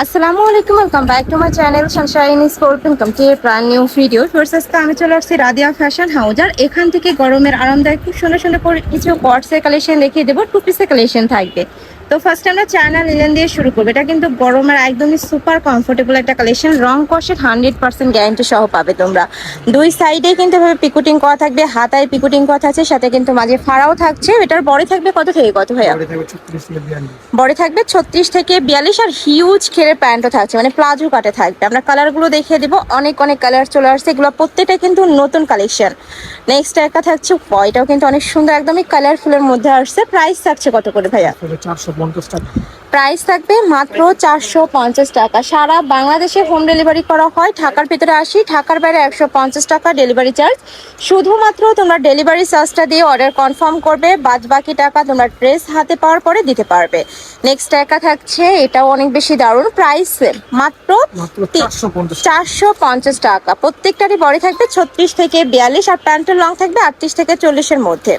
আসসালামু আলাইকুম, welcome back to my channel Sunshine Sport income to a brand new video. First আজকে আমি চলে আসছি রাদিয়া ফ্যাশন হাউস। আর এখান থেকে গরমের আরামদায়ক খুব সুন্দর সুন্দর করে কিছু কটসের কালেকশন দেখিয়ে দেবো, টু পিসের কালেকশন থাকবে। তো ফার্স্ট আমরা চায়না লিলেন দিয়ে শুরু করবো। এটা কিন্তু গরমের একদমই সুপার কমফোর্টেবল একটা কালেকশন, রং কষের 100% গ্যারান্টি সহ পাবে তোমরা। দুই সাইডে কিন্তু এভাবে পিকুটিং করা থাকবে, হাতায় পিকুটিং করা আছে, সাথে কিন্তু মাঝে ফাড়াও থাকছে। এটার বড়ি থাকবে কত থেকে কত ভাইয়া? বডি থাকবে 36 থেকে 42 আর হিউজ ঘেরের প্যান্টও থাকছে, মানে প্লাজো কাটে থাকবে। আমরা কালারগুলো দেখিয়ে দিব, অনেক অনেক কালার চলে আসছে, এগুলো প্রত্যেকটা কিন্তু নতুন কালেকশন। নেক্সট একটা থাকছে এটাও কিন্তু অনেক সুন্দর, একদমই কালারফুলের মধ্যে আসছে। প্রাইস থাকছে কত করে ভাইয়া? 450 টাকা। প্রাইস থাকবে মাত্র 450 টাকা। সারা বাংলাদেশে হোম ডেলিভারি করা হয়, ঢাকার ভিতরে 80, ঢাকার বাইরে 150 টাকা ডেলিভারি চার্জ। শুধুমাত্র তোমরা ডেলিভারি চার্জটা দিয়ে অর্ডার কনফার্ম করবে, বাদ বাকি টাকা তোমরা ড্রেস হাতে পাওয়ার পরে দিতে পারবে। নেক্সট একা থাকছে, এটাও অনেক বেশি দারুণ, প্রাইস মাত্র 450 টাকা। প্রত্যেকটারই বডি থাকবে 36 থেকে 42 আর প্যান্টের লং থাকবে 38 থেকে 40-এর মধ্যে।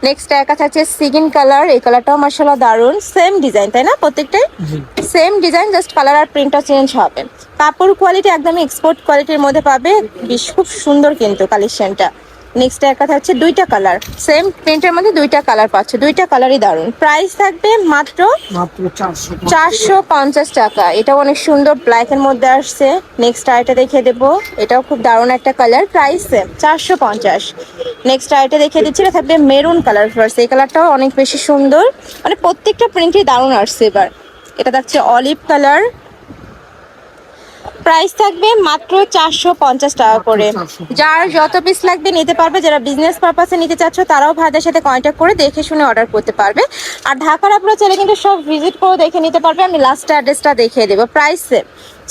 নেক্সট একা থাকছে সিগিন কালার, এই কালারটাও মাশাআল্লাহ দারুণ, সেম ডিজাইন তাই না? প্রত্যেকটাই সেম ডিজাইন, জাস্ট কালার আর প্রিন্টটা চেঞ্জ হবে। কাপড় কোয়ালিটি একদমই এক্সপোর্ট কোয়ালিটির মধ্যে পাবে, খুব সুন্দর কিন্তু কালেকশনটা। নেক্সট একা থাকছে দুইটা কালার, সেম প্রিন্টের মধ্যে দুইটা কালার পাচ্ছ, দুইটা কালারই দারুণ। প্রাইস থাকবে মাত্র 450 টাকা। এটাও অনেক সুন্দর, ব্ল্যাকের মধ্যে আসছে। নেক্সট আইটা দেখিয়ে দেবো, এটাও খুব দারুণ একটা কালার, প্রাইস সেম 450। নেক্সট আইটা দেখিয়ে দিচ্ছি, এটা থাকবে মেরুন কালার ফার্স্ট। এই কালারটাও অনেক বেশি সুন্দর, মানে প্রত্যেকটা প্রিন্টই দারুণ আসছে। এবার এটা থাকছে অলিভ কালার, প্রাইস থাকবে মাত্র 450 টাকা করে। যার যত পিস লাগবে নিতে পারবে, যারা বিজনেস পারপাসে নিতে চাচ্ছ তারাও ভাইদের সাথে কন্ট্যাক্ট করে দেখে শুনে অর্ডার করতে পারবে। আর ঢাকার আপনারা চাইলে কিন্তু সব ভিজিট করে দেখে নিতে পারবে। আমি লাস্ট অ্যাড্রেসটা দেখিয়ে দেবো। প্রাইস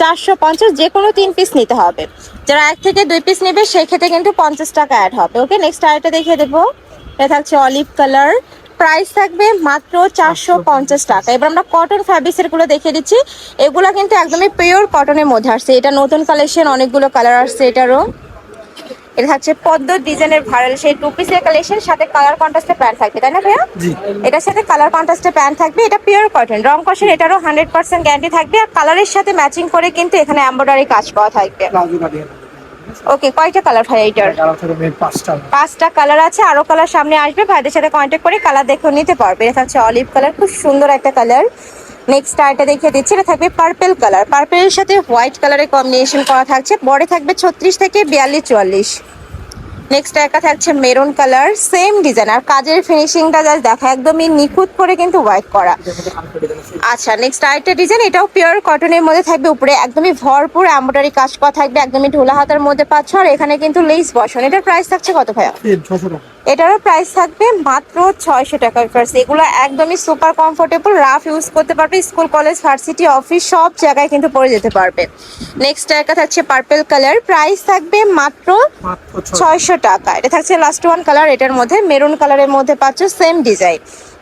450, যে কোনো 3 পিস নিতে হবে। যারা 1 থেকে 2 পিস নেবে সেক্ষেত্রে কিন্তু 50 টাকা অ্যাড হবে। ওকে, নেক্সট আরেকটা দেখিয়ে দেবো, এটা থাকছে অলিভ কালার, প্রাইস থাকবে মাত্র 450 টাকা। এবার আমরা কটন ফ্যাব্রিক্সের গুলো দেখিয়ে দিচ্ছি, এগুলো কিন্তু একদমই পিওর কটনের মধ্যে আসছে। এটা নতুন কালেকশন, অনেকগুলো কালার আসছে এটারও। এটা থাকছে পদ্ম ডিজাইনের ভাইরাল সেই টু পিসের কালেকশন, সাথে কালার কন্ট্রাস্টে প্যান্ট থাকবে তাই না ভাইয়া? এটার সাথে কালার কন্ট্রাস্টে প্যান্ট থাকবে। এটা পিওর কটন, রং কষের এটারও 100% গ্যারান্টি থাকবে। আর কালারের সাথে ম্যাচিং করে কিন্তু এখানে এমব্রয়ডারি কাজ করা থাকবে। ওকে, কয়টা কালার ভাই এইটার? 5টা কালার আছে, আরো কালার সামনে আসবে, ভাইদের সাথে কন্ট্যাক্ট করে কালার দেখে নিতে পারবে। এটা হচ্ছে অলিভ কালার, খুব সুন্দর একটা কালার। নেক্সট আইটা দেখিয়ে দিচ্ছি, এটা থাকবে পার্পেল কালার, পার্পেলের সাথে হোয়াইট কালারের কম্বিনেশন করা থাকছে। বডি থাকবে 36 থেকে 42-44। নেক্সট একা থাকছে মেরুন কালার, সেম ডিজাইন, আর কাজের ফিনিশিংটা জাস্ট দেখা, একদমই নিখুঁত করে কিন্তু ওয়ার্ক করা। আচ্ছা, নেক্সট আরেকটা ডিজাইন, এটাও পিওর কটনের মধ্যে থাকবে, উপরে একদমই ভরপুর এমব্রয়ডারি কাজ করা থাকবে, একদমই ঢোলা হাতার মধ্যে পাচ্ছ। আর এখানে কিন্তু লেস বসানো। এটার প্রাইস থাকছে কত ভাইয়া? এটারও প্রাইস থাকবে মাত্র 600 টাকা। ফার্স্ট এগুলো একদমই সুপার কমফোর্টেবল, রাফ ইউজ করতে পারবে, স্কুল কলেজ ভার্সিটি অফিস সব জায়গায় কিন্তু পরে যেতে পারবে। নেক্সট একটা থাকছে পার্পল কালার, প্রাইস থাকবে মাত্র 600 টাকা। এটা থাকছে লাস্ট ওয়ান কালার, এটার মধ্যে মেরুন কালারের মধ্যে পাচ্ছ, সেম ডিজাইন।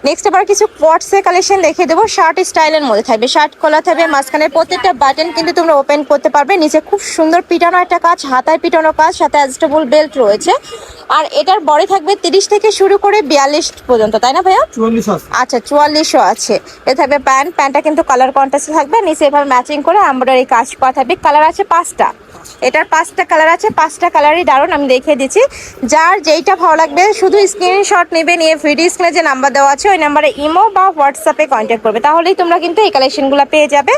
নেক্সট আবার কিছু কোয়ার্টসের কালেকশন দেখিয়ে দেবো, শার্ট স্টাইলের মধ্যে থাকবে, শার্ট খোলা থাকবে, মাঝখানে প্রত্যেকটা বাটন কিন্তু তোমরা ওপেন করতে পারবে। নিচে খুব সুন্দর পিটানো একটা কাজ, হাতায় পিটানো কাজ, সাথে অ্যাডজাস্টেবল বেল্ট রয়েছে। আর এটার বডি থাকবে 30 থেকে শুরু করে 42 পর্যন্ত তাই না ভাইয়া? 44। আচ্ছা, 44ও আছে। এটা থাকবে প্যান্টটা কিন্তু কালার কন্ট্রাস্টে থাকবে, নিচে এবার ম্যাচিং করে এমব্রয়ডারি কাজ করা থাকবে। কালার আছে 5টা, এটার 5টা কালার আছে, 5টা কালারই দারুণ, আমি দেখিয়ে দিচ্ছি। যার যেইটা ভালো লাগবে শুধু স্ক্রিনশট নেবে, নিয়ে ভিডিও স্ক্রিনে যে নাম্বার দেওয়া আছে ওই নাম্বারে ইমো বা হোয়াটসঅ্যাপে কন্ট্যাক্ট করবে, তাহলেই তোমরা কিন্তু এই কালেকশনগুলো পেয়ে যাবে।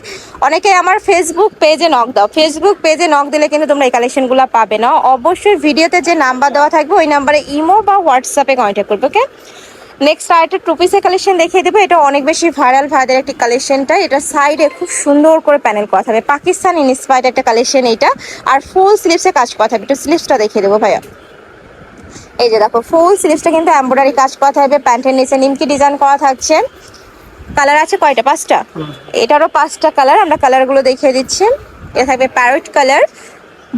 অনেকে আমার ফেসবুক পেজে নক দাও, ফেসবুক পেজে নক দিলে কিন্তু তোমরা এই কালেকশনগুলো পাবে না। অবশ্যই ভিডিওতে যে নাম্বার দেওয়া থাকবে ওই নাম্বারে ইমো বা হোয়াটসঅ্যাপে কন্ট্যাক্ট করবে। ওকে, নেক্সট আরেকটা টু পিসের কালেকশন দেখিয়ে দেবো, এটা অনেক বেশি ভাইরাল ভাইদের একটি কালেকশনটা। এটা সাইডে খুব সুন্দর করে প্যানেল করা থাকবে, পাকিস্তান ইন্সপায়ার্ড একটা কালেকশন এটা। আর ফুল স্লিভসে কাজ করা থাকবে, একটু স্লিভসটা দেখিয়ে দেবো ভাইয়া। এই যে দেখো, ফুল স্লিভসটা কিন্তু এমব্রয়ডারি কাজ করা থাকবে, প্যান্টের নিচে নিমকি ডিজাইন করা থাকছে। কালার আছে কয়টা? 5টা। এটারও 5টা কালার, আমরা কালারগুলো দেখিয়ে দিচ্ছি। এটা থাকবে প্যারট কালার,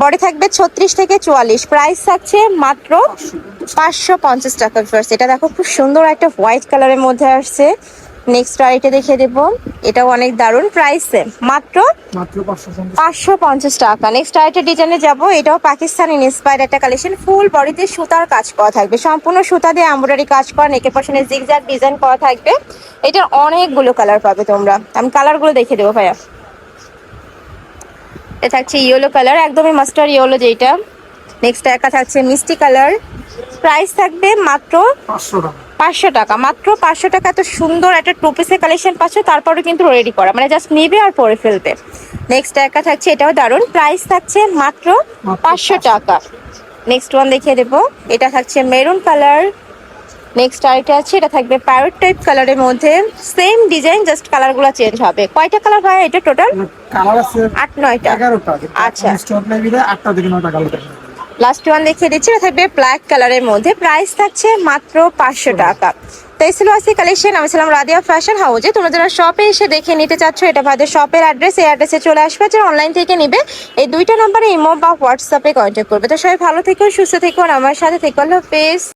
বডি থাকবে 36 থেকে 44, প্রাইস থাকছে মাত্র 550 টাকা। ফার্স্ট এটা দেখো, খুব সুন্দর একটা হোয়াইট কালারের মধ্যে আসছে। নেক্সট আরেকটা দেখিয়ে দেবো, এটাও অনেক দারুণ, প্রাইস মাত্র 550 টাকা। নেক্সট আরেকটা ডিজাইনে যাবো, এটাও পাকিস্তানি ইন্সপায়ার্ড একটা কালেকশন, ফুল বডিতে সুতার কাজ করা থাকবে, সম্পূর্ণ সুতা দিয়ে এমব্রয়ডারি কাজ করা, নেকের পাশে জিগজ্যাগ ডিজাইন করা থাকবে। এটার অনেকগুলো কালার পাবে তোমরা, আমি কালারগুলো দেখিয়ে দেবো ভাইয়া। এটা থাকছে ইয়েলো কালার, একদমই মাস্টার ইয়েলো যেটা। নেক্সট একটা থাকছে মিষ্টি কালার, প্রাইস থাকবে মাত্র 500 টাকা, মাত্র 500 টাকা। এত সুন্দর একটা টু পিসের কালেকশন পাচ্ছ, তারপরে কিন্তু রেডি করা, মানে জাস্ট নিবে আর পরে ফেলবে। নেক্সট একটা থাকছে, এটাও দারুন, প্রাইস থাকছে মাত্র 500 টাকা। নেক্সট ওয়ান দেখিয়ে দেবো, এটা থাকছে মেরুন কালার। নেক্সট আরেকটা আছে, এটা থাকবে প্যারট টাইপ কালারের মধ্যে, সেম ডিজাইন, জাস্ট কালারগুলো চেঞ্জ হবে। কয়টা কালার হয় এটা টোটাল? কালার আছে 8-9টা। 11টা। আচ্ছা, স্টক নাই বিলে 8টা থেকে 9টা কালার আছে। লাস্ট ওয়ান দেখিয়ে দিচ্ছি, এটা থাকবে ব্ল্যাক কালারের মধ্যে, প্রাইস থাকছে মাত্র 500 টাকা। তো এই ছিল আজকে কালেকশন। আমি ছিলাম রাদিয়া ফ্যাশন হাউজে। তোমরা যারা শপে এসে দেখে নিতে চাচ্ছ, এটা ভাইদের শপের অ্যাড্রেস, এই অ্যাড্রেসে চলে আসবে। যারা অনলাইন থেকে নিবে, এই 2টা নম্বরে ইমো বা হোয়াটসঅ্যাপে কন্ট্যাক্ট করবে। তো সবাই ভালো থেকো, সুস্থ থেকো, আর আমার সাথে থেকো। আল্লাহ হাফেজ।